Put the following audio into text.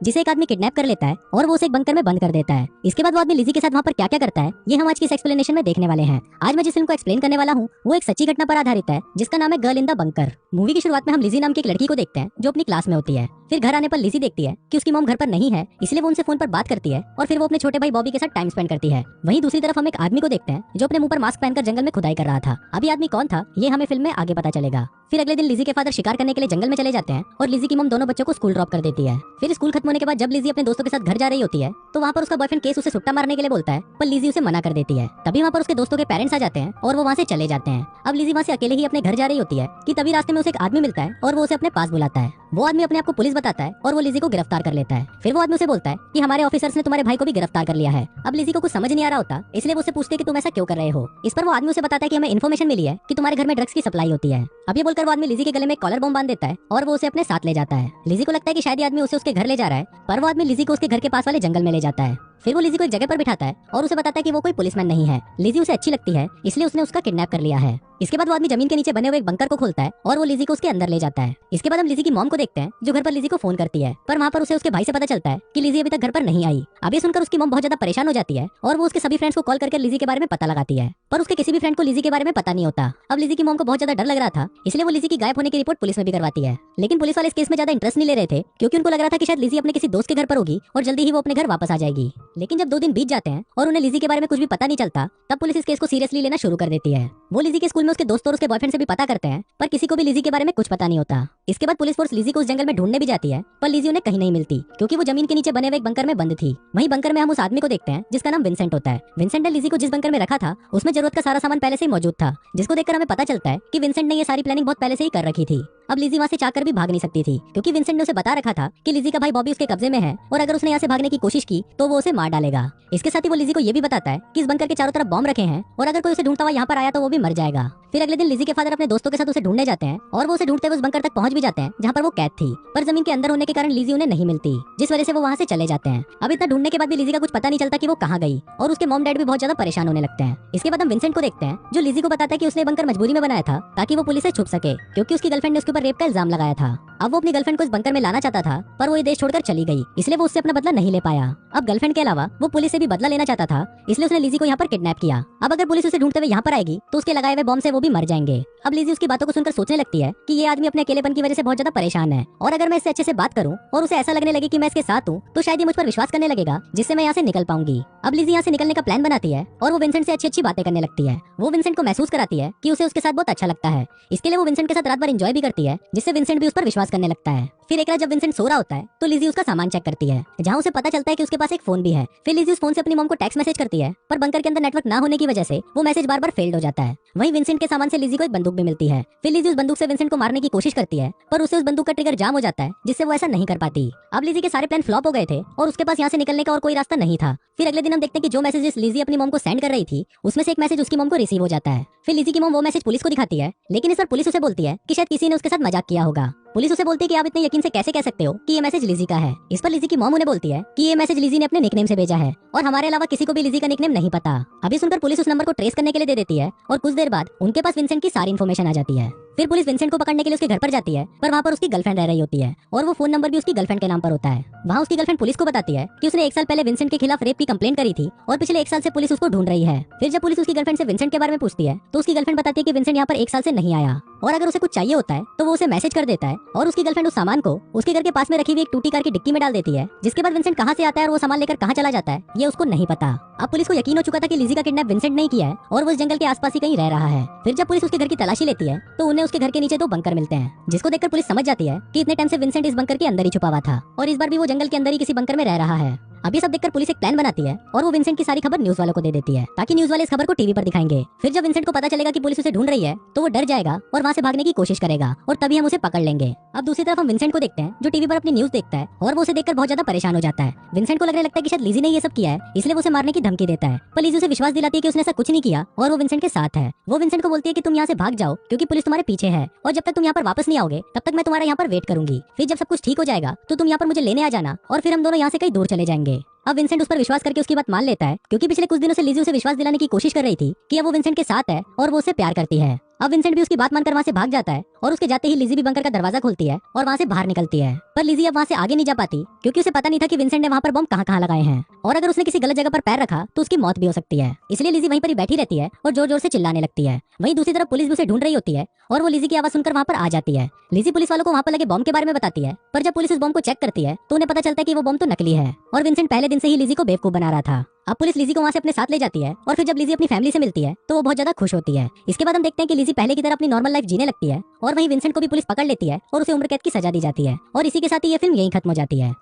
जिसे एक आदमी किडनैप कर लेता है और वो उसे एक बंकर में बंद कर देता है। इसके बाद वो आदमी लिज़ी के साथ वहाँ पर क्या क्या करता है ये हम आज की इस एक्सप्लेनेशन में देखने वाले हैं। आज मैं जिस फिल्म को एक्सप्लेन करने वाला हूँ वो एक सच्ची घटना पर आधारित है जिसका नाम है girl in the bunker. Movie की शुरुआत में हम लिज़ी नाम की एक लड़की को देखते हैं जो अपनी क्लास में होती है। फिर घर आने पर लिज़ी देखती है कि उसकी मॉम घर पर नहीं है, इसलिए वो उनसे फोन पर बात करती है और फिर वो अपने छोटे भाई बॉबी के साथ टाइम स्पेंड करती है। वहीं दूसरी तरफ हम एक आदमी को देखते हैं जो अपने मुंह पर मास्क पहनकर जंगल में खुदाई कर रहा था। अभी आदमी कौन था ये हमें फिल्म में आगे पता चलेगा। फिर अगले दिन लिज़ी के फादर शिकार करने के लिए जंगल में चले जाते हैं और लिज़ी की मॉम दोनों बच्चों को स्कूल ड्रॉप कर देती है। फिर स्कूल खत्म होने के बाद जब लिज़ी अपने दोस्तों के साथ घर जा रही होती है तो वहाँ पर उसका बॉयफ्रेंड केस उसे सुट्टा मारने के लिए बोलता है, पर लिज़ी उसे मना कर देती है। तभी वहाँ पर उसके दोस्तों के पेरेंट्स आ जाते हैं और वो वहाँ से चले जाते हैं। अब लिज़ी वहाँ से अकेले ही अपने घर जा रही होती है कि तभी रास्ते में उसे एक आदमी मिलता है और वो उसे अपने पास बुलाता है। वो आदमी अपने आप को पुलिस बताता है और वो लिज़ी को गिरफ्तार कर लेता है। फिर वो आदमी उसे बोलता है कि हमारे ऑफिसर्स ने तुम्हारे भाई को भी गिरफ्तार कर लिया है। अब लिज़ी को कुछ समझ नहीं आ रहा होता, इसलिए वो उसे पूछते कि तुम ऐसा क्यों कर रहे हो। इस पर वो आदमी उसे बताता है कि हमें इन्फॉर्मेशन मिली है कि तुम्हारे घर में ड्रग्स की सप्लाई होती है। अब ये बोलकर वो आदमी लिज़ी के गले में कॉलर बम बांध देता है और वो उसे अपने साथ ले जाता है। लिज़ी को लगता है कि शायद ये आदमी उसे उसके घर ले जा रहा है, पर वो आदमी लिज़ी को उसके घर के पास वाले जंगल में ले जाता है। फिर वो लिज़ी को एक जगह पर बिठाता है और उसे बताता है कि वो कोई पुलिसमैन नहीं है। लिज़ी उसे अच्छी लगती है इसलिए उसने उसका किडनैप कर लिया है। इसके बाद वो आदमी जमीन के नीचे बने हुए एक बंकर को खोलता है और वो लिज़ी को उसके अंदर ले जाता है। इसके बाद हम लिज़ी की मॉम को देखते हैं जो घर पर लिज़ी को फोन करती है, पर वहाँ पर उसे उसके भाई से पता चलता है कि लिज़ी अभी तक घर पर नहीं आई। अब ये सुनकर उसकी मॉम बहुत ज्यादा परेशान हो जाती है और वो उसके सभी फ्रेंड्स को कॉल करके लिज़ी के बारे में पता लगाती है, पर उसके किसी भी फ्रेंड को लिज़ी के बारे में पता नहीं होता। अब लिज़ी की मॉम को बहुत ज्यादा डर लग रहा था, इसलिए वो लिज़ी की गायब होने की रिपोर्ट पुलिस में भी करवाती है। लेकिन पुलिस वाले इस केस में ज्यादा इंटरेस्ट नहीं ले रहे थे क्योंकि उनको लग रहा था कि शायद लिज़ी अपने किसी दोस्त के घर पर होगी और जल्दी ही वो अपने घर वापस आ जाएगी। लेकिन जब 2 दिन बीत जाते हैं और उन्हें लिज़ी के बारे में कुछ भी पता नहीं चलता, तब पुलिस इस केस को सीरियसली लेना शुरू कर देती है। वो लिज़ी के स्कूल में उसके दोस्त और उसके बॉयफ्रेंड से भी पता करते हैं, पर किसी को भी लिज़ी के बारे में कुछ पता नहीं होता। इसके बाद पुलिस फोर्स लिज़ी को उस जंगल में ढूंढने भी जाती है, पर लिज़ी उन्हें कहीं नहीं मिलती क्योंकि वो जमीन के नीचे बने हुए एक बंकर में बंद थी। वहीं बंकर में हम उस आदमी को देखते हैं जिसका नाम विंसेंट होता है। विंसेंट ने लिज़ी को जिस बंकर में रखा था उसमें जरूरत का सारा सामान पहले से ही मौजूद था, जिसको देखकर हमें पता चलता है कि विंसेंट ने ये सारी प्लानिंग बहुत पहले से ही कर रखी थी। अब लिज़ी वहाँ से चाहकर भी भाग नहीं सकती थी क्योंकि विंसेंट ने उसे बता रखा था कि लिज़ी का भाई बॉबी उसके कब्जे में है और अगर उसने यहाँ से भागने की कोशिश की तो वो उसे मार डालेगा। इसके साथ ही वो लिज़ी को ये भी बताता है कि इस बंकर के चारों तरफ बॉम्ब रखे हैं और अगर कोई उसे ढूंढता हुआ यहाँ पर आया तो वो भी मर जाएगा। फिर अगले दिन लिज़ी के फादर अपने दोस्तों के साथ उसे ढूंढने जाते हैं और वो उसे ढूंढते हुए उस बंकर तक पहुंच भी जाते हैं जहाँ पर वो कैद थी, पर जमीन के अंदर होने के कारण लिज़ी उन्हें नहीं मिलती, जिस वजह से वो वहाँ से चले जाते हैं। अब इतना ढूंढने के बाद भी लिज़ी का कुछ पता नहीं चलता कि वो कहाँ गई और उसके मॉम डैड भी बहुत ज्यादा परेशान होने लगते हैं। इसके बाद हम विंसेंट को देखते हैं जो लिज़ी को बताता है कि उसने बंकर मजबूरी में बनाया था ताकि वो पुलिस से छुप सके क्योंकि उसकी गर्लफ्रेंड ने उसके ऊपर रेप का इल्जाम लगाया था। अब वो अपनी गर्लफ्रेंड को इस बंकर में लाना चाहता था, पर वो ये देश छोड़कर चली गई, इसलिए वो उससे अपना बदला नहीं ले पाया। अब गर्लफ्रेंड के अलावा वो पुलिस से भी बदला लेना चाहता था, इसलिए उसने लिज़ी को यहाँ पर किडनैप किया। अब अगर पुलिस उसे ढूंढते हुए यहाँ पर आएगी तो उसके लगाए हुए बॉम्ब से वो भी मर जाएंगे। अब लिज़ी उसकी बातों को सुनकर सोचने लगती है कि ये आदमी अपने अकेलेपन की वजह से बहुत ज्यादा परेशान है और अगर मैं इससे अच्छे से बात करूं और उसे ऐसा लगने लगे कि मैं इसके साथ हूं तो शायद ये मुझ पर विश्वास करने लगेगा, जिससे मैं यहाँ से निकल पाऊंगी। अब लिज़ी यहाँ से निकलने का प्लान बनाती है और वो विंसेंट से अच्छी अच्छी बातें करने लगती है। वो विंसेंट को महसूस कराती है कि उसे उसके साथ बहुत अच्छा लगता है, इसके लिए वो विंसेंट के साथ रात भर एंजॉय भी करती है, जिससे विंसेंट भी उस पर विश्वास करने लगता है। फिर एक रात जब विंसेंट सो रहा होता है तो लिज़ी उसका सामान चेक करती है, जहाँ उसे पता चलता है कि उसके पास एक फोन भी है। फिर लिज़ी उस फोन से अपनी मॉम को टेक्स्ट मैसेज करती है, पर बंकर के अंदर नेटवर्क ना होने की वजह से वो मैसेज बार बार फेल्ड हो जाता है। वहीं विंसेंट के सामान से लिज़ी को एक बंदूक भी मिलती है। फिर लिज़ी उस बंदूक से विंसेंट को मारने की कोशिश करती है, पर उसे उस बंदूक का ट्रिगर जाम हो जाता है, जिससे वो ऐसा नहीं कर पाती। अब लिज़ी के सारे प्लान फ्लॉप हो गए थे और उसके पास यहाँ से निकलने का और कोई रास्ता नहीं था। फिर अगले दिन हम देखते हैं कि जो मैसेजेस लिज़ी अपनी मॉम को सेंड कर रही थी उसमें से एक मैसेज उसकी मॉम को रिसीव हो जाता है। फिर लिज़ी की मॉम वो मैसेज पुलिस को दिखाती है, लेकिन इस पर पुलिस उसे बोलती है कि शायद किसी ने उसके साथ मजाक किया होगा। पुलिस उसे बोलती है कि आप इतने यकीन से कैसे कह सकते हो कि ये मैसेज लिज़ी का है। इस पर लिज़ी की मॉम उन्हें बोलती है कि ये मैसेज लिज़ी ने अपने निकनेम से भेजा है और हमारे अलावा किसी को भी लिज़ी का निकनेम नहीं पता। अभी सुनकर पुलिस उस नंबर को ट्रेस करने के लिए दे देती है और कुछ देर बाद उनके पास विंसेंट की सारी इन्फॉर्मेशन आ जाती है। फिर पुलिस विंसेंट को पकड़ने के लिए उसके घर पर जाती है, पर वहाँ पर उसकी गर्लफ्रेंड रह रही होती है और वो फोन नंबर भी उसकी गर्लफ्रेंड के नाम पर होता है। वहाँ उसकी गर्लफ्रेंड पुलिस को बताती है कि उसने 1 साल पहले विंसेंट के खिलाफ रेप की कंप्लेंट करी थी और पिछले 1 साल से पुलिस उसको ढूंढ रही है। फिर जब पुलिस उसकी गर्लफ्रेंड से विंसेंट के बारे में पूछती है तो उसकी गर्लफ्रेंड बताती है कि विंसेंट यहाँ पर 1 साल से नहीं आया और अगर उसे कुछ चाहिए होता है तो वो उसे मैसेज कर देता है और उसकी गर्लफ्रेंड उस सामान को उसके घर के पास में रखी हुई एक टूटी कार की डिक्की में डाल देती है। जिसके बाद विंसेंट कहाँ से आता है और वो सामान लेकर कहाँ चला जाता है ये उसको नहीं पता। अब पुलिस को यकीन हो चुका था कि लिज़ी का किडनैप विंसेंट नहीं किया है और वो इस जंगल के आसपास ही कहीं रह रहा है। फिर जब पुलिस उसके घर की तलाशी लेती है तो उन्हें उसके घर के नीचे 2 बंकर मिलते हैं, जिसको देखकर पुलिस समझ जाती है कि इतने टाइम से विंसेंट इस बंकर के अंदर ही छुपा हुआ था और इस बार भी वो जंगल के अंदर ही किसी बंकर में रह रहा है। अब ये सब देखकर पुलिस एक प्लान बनाती है और वो विंसेंट की सारी खबर न्यूज वालों को दे देती है ताकि न्यूज वाले इस खबर को टीवी पर दिखाएंगे। फिर जब विंसेंट को पता चलेगा कि पुलिस उसे ढूंढ रही है तो वो डर जाएगा और वहाँ से भागने की कोशिश करेगा और तभी हम उसे पकड़ लेंगे। अब दूसरी तरफ हम विंसेंट को देखते हैं जो टीवी पर अपनी न्यूज देखता है और वो उसे देखकर बहुत ज्यादा परेशान हो जाता है। विंसेंट को लगने लगता है कि शायद लिज़ी ने ये सब किया है, इसलिए वो उसे मारने की धमकी देता है, पर लिज़ी उसे विश्वास दिलाती है कि उसने ऐसा कुछ नहीं किया और वो विंसेंट के साथ है। वो विंसेंट को बोलती है कि तुम यहाँ से भाग जाओ क्योंकि पुलिस तुम्हारे पीछे है और जब तक तुम यहाँ पर वापस नहीं आओगे तब तक मैं तुम्हारा यहाँ पर वेट करूंगी। फिर जब सब कुछ ठीक हो जाएगा तो तुम यहाँ पर मुझे लेने आ जाना और फिर हम दोनों यहाँ से कहीं दूर चले जाएंगे। अब विंसेंट उस पर विश्वास करके उसकी बात मान लेता है क्योंकि पिछले कुछ दिनों से लिज़ी उसे विश्वास दिलाने की कोशिश कर रही थी कि अब वो विंसेंट के साथ है और वो उसे प्यार करती है। अब विंसेंट भी उसकी बात मानकर वहाँ से भाग जाता है और उसके जाते ही लिजी भी बंकर का दरवाजा खोलती है और वहाँ से बाहर निकलती है। पर लिजी अब वहाँ से आगे नहीं जा पाती क्योंकि उसे पता नहीं था कि विंसेंट ने वहाँ पर बम कहाँ लगाए हैं और अगर उसने किसी गलत जगह पर पैर रखा तो उसकी मौत भी हो सकती है। इसलिए लिजी वहीं पर ही बैठी रहती है और जोर जोर से चिल्लाने लगती है। वहीं दूसरी तरफ पुलिस भी उसे ढूंढ रही होती है और वो लिजी की आवाज सुनकर वहाँ पर आ जाती है। लिजी पुलिस वालों को वहाँ पर लगे बम के बारे में बताती है, पर जब पुलिस उस बम को चेक करती है तो उन्हें पता चलता है कि वो बम तो नकली है और विंसेंट पहले दिन से ही लिजी को बेवकूफ बना रहा था। अब पुलिस लिजी को वहाँ से अपने साथ ले जाती है और फिर जब लिजी अपनी फैमिली से मिलती है तो वो बहुत ज्यादा खुश होती है। इसके बाद हम देखते हैं कि लिजी पहले की तरह अपनी नॉर्मल लाइफ जीने लगती है और वहीं विंसेंट को भी पुलिस पकड़ लेती है और उसे उम्र कैद की सजा दी जाती है और इसी के साथ ही ये फिल्म यहीं खत्म हो जाती है।